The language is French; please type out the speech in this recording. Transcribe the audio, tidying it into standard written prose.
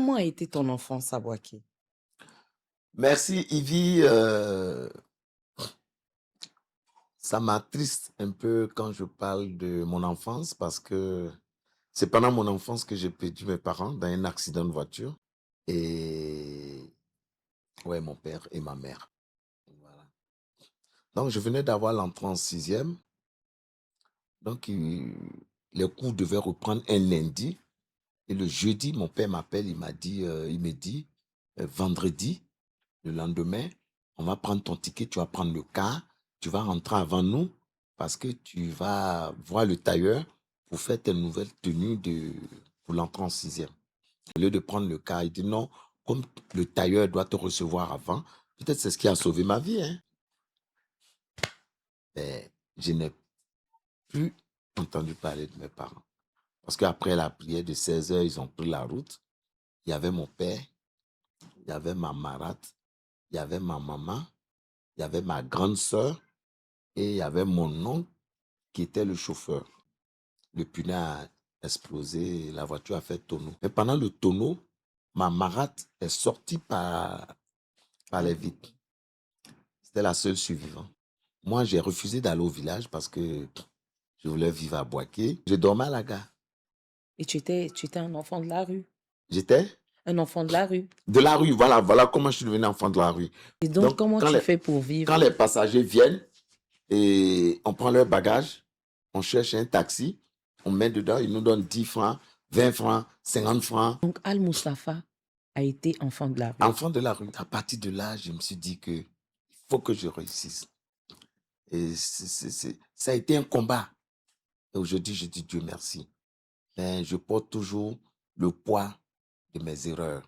Comment a été ton enfance à Boaké? Merci Ivy. Ça m'attriste un peu quand je parle de mon enfance parce que c'est pendant mon enfance que j'ai perdu mes parents dans un accident de voiture. Et ouais, mon père et ma mère. Voilà. Donc, je venais d'avoir l'entrée en sixième. Donc, les cours devaient reprendre un lundi. Et le jeudi, mon père m'appelle, il me dit, vendredi, le lendemain, on va prendre ton ticket, tu vas prendre le car, tu vas rentrer avant nous parce que tu vas voir le tailleur pour faire tes nouvelles tenues pour l'entrée en sixième. Au lieu de prendre le car, il dit non, comme le tailleur doit te recevoir avant, peut-être c'est ce qui a sauvé ma vie, hein. Mais je n'ai plus entendu parler de mes parents. Parce qu'après la prière de 16 heures, ils ont pris la route. Il y avait mon père, il y avait ma marate, il y avait ma maman, il y avait ma grande sœur et il y avait mon oncle qui était le chauffeur. Le pneu a explosé et la voiture a fait tonneau. Mais pendant le tonneau, ma marate est sortie par les vitres. C'était la seule survivante. Moi, j'ai refusé d'aller au village parce que je voulais vivre à Boaké. Je dormais à la gare. Et tu étais un enfant de la rue. J'étais Un enfant de la rue. de la rue. Voilà comment je suis devenu enfant de la rue. Et donc, Donc, comment tu fais pour quand vivre? les passagers viennent et on prend leur bagage, on cherche un taxi, on met dedans, ils nous donnent 10 francs, 20 francs, 50 francs. Donc, Al-Mustapha a été enfant de la rue. Enfant de la rue. À partir de là, je me suis dit que il faut que je réussisse. Et ça a été un combat. Et aujourd'hui, je dis Dieu merci. Mais je porte toujours le poids de mes erreurs.